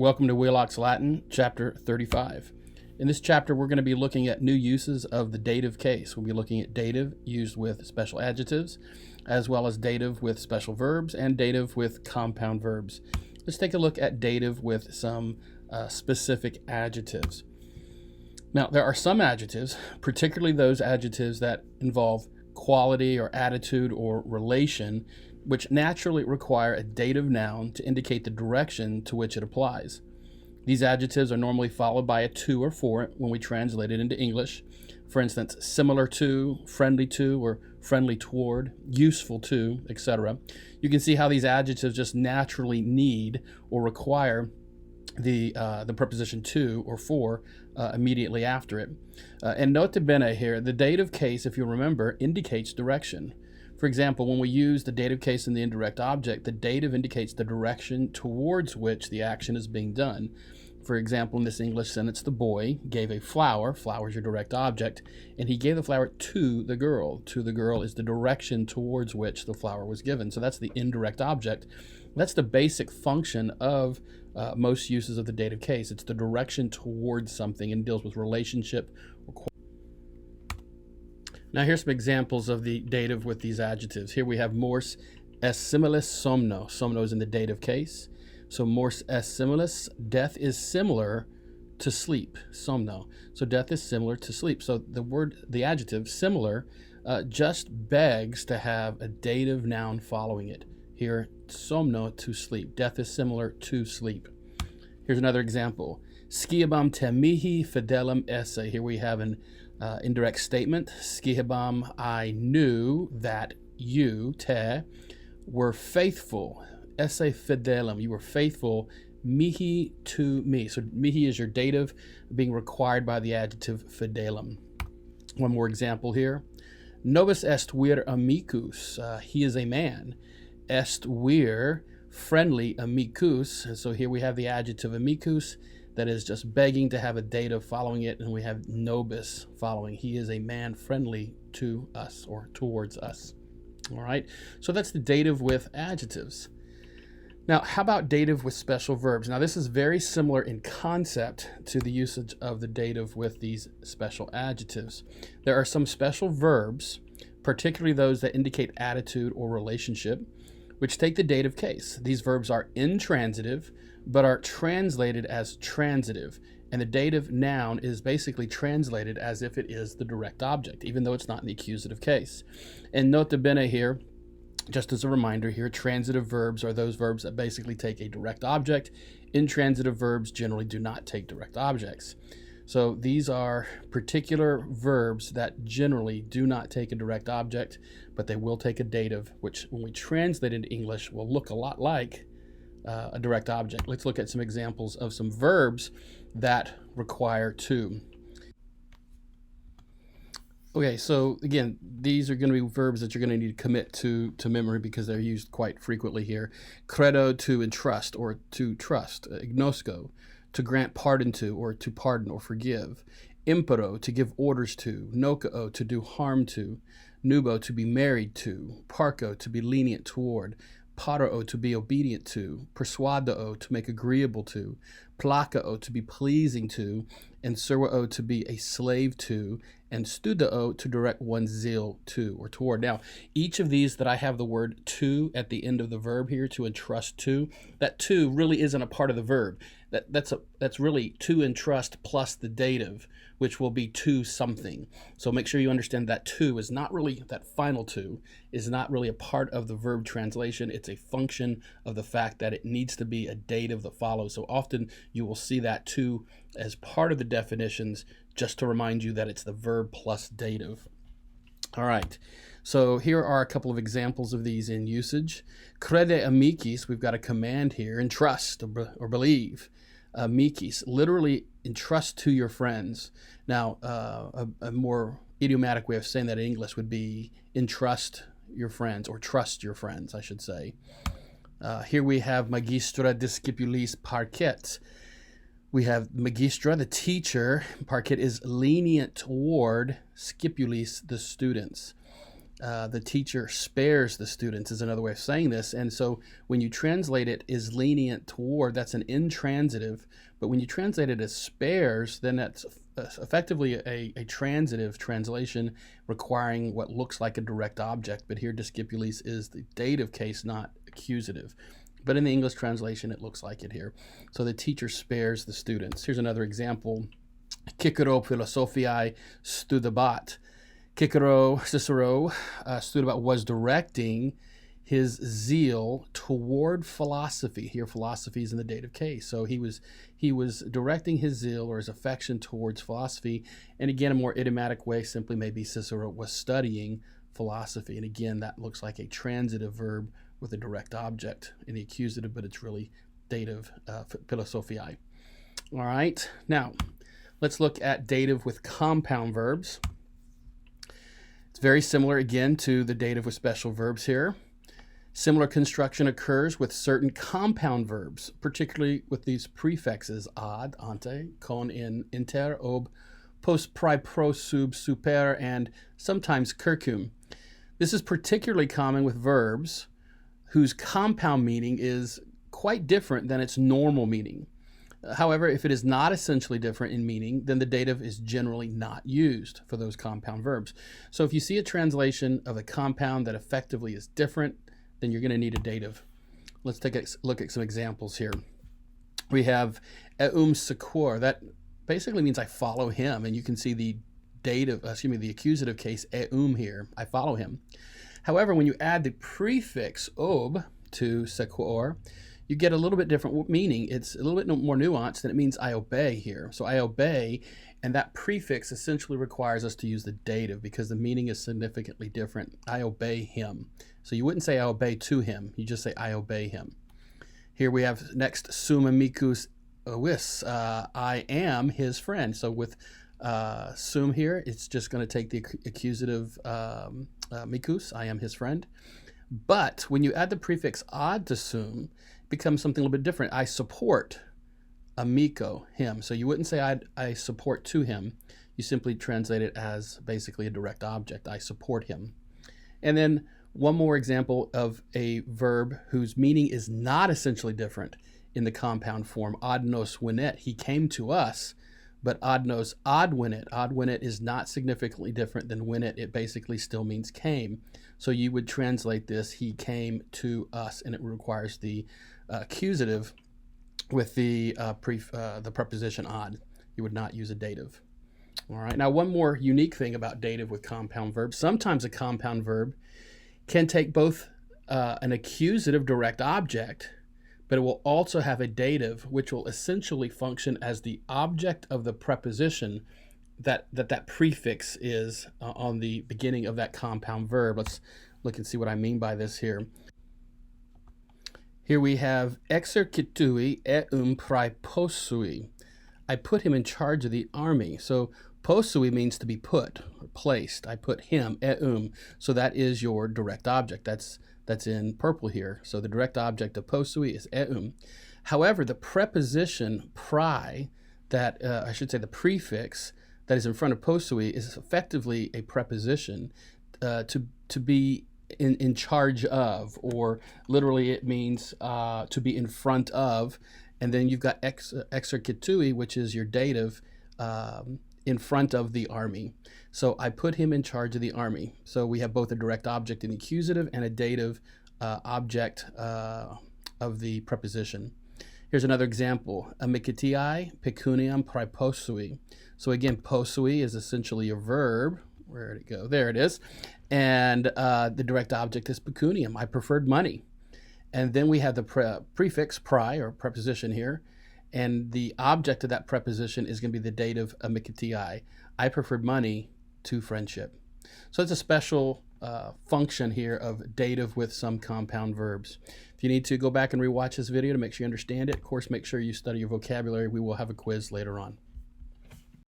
Welcome to Wheelock's Latin, chapter 35. In this chapter, we're going to be looking at new uses of the dative case. We'll be looking at dative used with special adjectives, as well as dative with special verbs and dative with compound verbs. Let's take a look at dative with some specific adjectives. Now, there are some adjectives, particularly those adjectives that involve quality or attitude or relation, which naturally require a dative noun to indicate the direction to which it applies. These adjectives are normally followed by a to or for when we translate it into English. For instance, similar to, friendly to, or friendly toward, useful to, etc. You can see how these adjectives just naturally need or require the preposition to or for immediately after it. And nota bene here, the dative case, if you remember, indicates direction. For example, when we use the dative case in the indirect object, the dative indicates the direction towards which the action is being done. For example, in this English sentence, the boy gave a flower. Flower is your direct object, and he gave the flower to the girl. To the girl is the direction towards which the flower was given. So that's the indirect object. That's the basic function of most uses of the dative case. It's the direction towards something and deals with relationship or quality. Now here's some examples of the dative with these adjectives. Here we have mors est similis somno. Somno is in the dative case. So mors est similis, death is similar to sleep, somno. So death is similar to sleep. So the adjective similar just begs to have a dative noun following it. Here, somno, to sleep. Death is similar to sleep. Here's another example. Sciabam te mihi fidelem esse. Here we have an indirect statement. Sciabam, I knew that you, te, were faithful. Esse fidelem, you were faithful. Mihi, to me. So mihi is your dative being required by the adjective fidelem. One more example here. Nobis est vir amicus. He is a man. Est vir, friendly, amicus. And so here we have the adjective amicus that is just begging to have a dative following it, and we have nobis following. He is a man friendly to us or towards us. All right, so that's the dative with adjectives. Now, how about dative with special verbs? Now, this is very similar in concept to the usage of the dative with these special adjectives. There are some special verbs, particularly those that indicate attitude or relationship, which take the dative case. These verbs are intransitive, but are translated as transitive. And the dative noun is basically translated as if it is the direct object, even though it's not in the accusative case. And nota bene here, just as a reminder here, transitive verbs are those verbs that basically take a direct object. Intransitive verbs generally do not take direct objects. So these are particular verbs that generally do not take a direct object, but they will take a dative, which when we translate into English will look a lot like a direct object. Let's look at some examples of some verbs that require to. Okay, so again, these are going to be verbs that you're going to need to commit to memory because they're used quite frequently here. Credo, to entrust or to trust. Ignosco, to grant pardon to or to pardon or forgive. Impero, to give orders to. Nocao, to do harm to. Nubo, to be married to. Parco, to be lenient toward. Parao, to be obedient to. Persuadao, to make agreeable to. Placao, to be pleasing to. And servao, to be a slave to. And studao, to direct one's zeal to or toward. Now, each of these that I have the word to at the end of the verb here, to entrust to, that to really isn't a part of the verb. That's really to entrust plus the dative, which will be to something. So make sure you understand that to is not really, that final to is not really a part of the verb translation. It's a function of the fact that it needs to be a dative that follows. So often you will see that to as part of the definitions, just to remind you that it's the verb plus dative. All right, so here are a couple of examples of these in usage. Crede amicis, we've got a command here, entrust or believe. Amicis, literally entrust to your friends. Now, a more idiomatic way of saying that in English would be entrust your friends, or trust your friends, I should say. Here we have magistra discipulis parquet. We have magistra, the teacher. Parquet is lenient toward scipulis, the students. The teacher spares the students is another way of saying this. And so when you translate it is lenient toward, that's an intransitive. But when you translate it as spares, then that's effectively a transitive translation requiring what looks like a direct object. But here discipulis is the dative case, not accusative. But in the English translation, it looks like it here. So the teacher spares the students. Here's another example. Cicero philosophiae studabat. Cicero studabat was directing his zeal toward philosophy. Here, philosophy is in the dative case. So he was directing his zeal or his affection towards philosophy. And again, a more idiomatic way simply maybe Cicero was studying philosophy. And again, that looks like a transitive verb with a direct object in the accusative, but it's really dative philosophiae. All right, now let's look at dative with compound verbs. It's very similar again to the dative with special verbs here. Similar construction occurs with certain compound verbs, particularly with these prefixes ad, ante, con, in, inter, ob, post, pri, pro, sub, super, and sometimes circum. This is particularly common with verbs whose compound meaning is quite different than its normal meaning. However, if it is not essentially different in meaning, then the dative is generally not used for those compound verbs. So if you see a translation of a compound that effectively is different, then you're going to need a dative. Let's take a look at some examples here. We have sequor. That basically means I follow him, and you can see the dative, the accusative case here. I follow him. However, when you add the prefix ob to sequor, you get a little bit different meaning. It's a little bit more nuanced, and it means I obey here. So I obey, and that prefix essentially requires us to use the dative because the meaning is significantly different. I obey him. So you wouldn't say I obey to him. You just say I obey him. Here we have next sum amicus vis. I am his friend. So with sum here, it's just going to take the accusative amicus, I am his friend. But when you add the prefix ad to sum, it becomes something a little bit different. I support amico, him. So you wouldn't say I support to him. You simply translate it as basically a direct object. I support him. And then one more example of a verb whose meaning is not essentially different in the compound form. Adenosuanet, he came to us. But adnos adwenet. Adwenet is not significantly different than wenet. It basically still means came. So you would translate this, he came to us, and it requires the accusative with the preposition ad. You would not use a dative. All right. Now, one more unique thing about dative with compound verbs. Sometimes a compound verb can take both an accusative direct object, but it will also have a dative, which will essentially function as the object of the preposition that prefix is on the beginning of that compound verb. Let's look and see what I mean by this here. Here we have exercitui praeposui. I put him in charge of the army. So posui means to be put or placed. I put him, so that is your direct object. That's in purple here. So the direct object of posui is However, the preposition pri, the prefix that is in front of posui is effectively a preposition to be in charge of, or literally it means to be in front of. And then you've got exercitui, which is your dative, in front of the army. So I put him in charge of the army. So we have both a direct object in the accusative and a dative object of the preposition. Here's another example. Amicitiae pecuniam praeposui. So again, posui is essentially a verb. Where did it go? There it is. And the direct object is pecuniam. I preferred money. And then we have the prefix pri, or preposition here. And the object of that preposition is going to be the dative amicitiae. I preferred money to friendship. So it's a special function here of dative with some compound verbs. If you need to, go back and rewatch this video to make sure you understand it. Of course, make sure you study your vocabulary. We will have a quiz later on.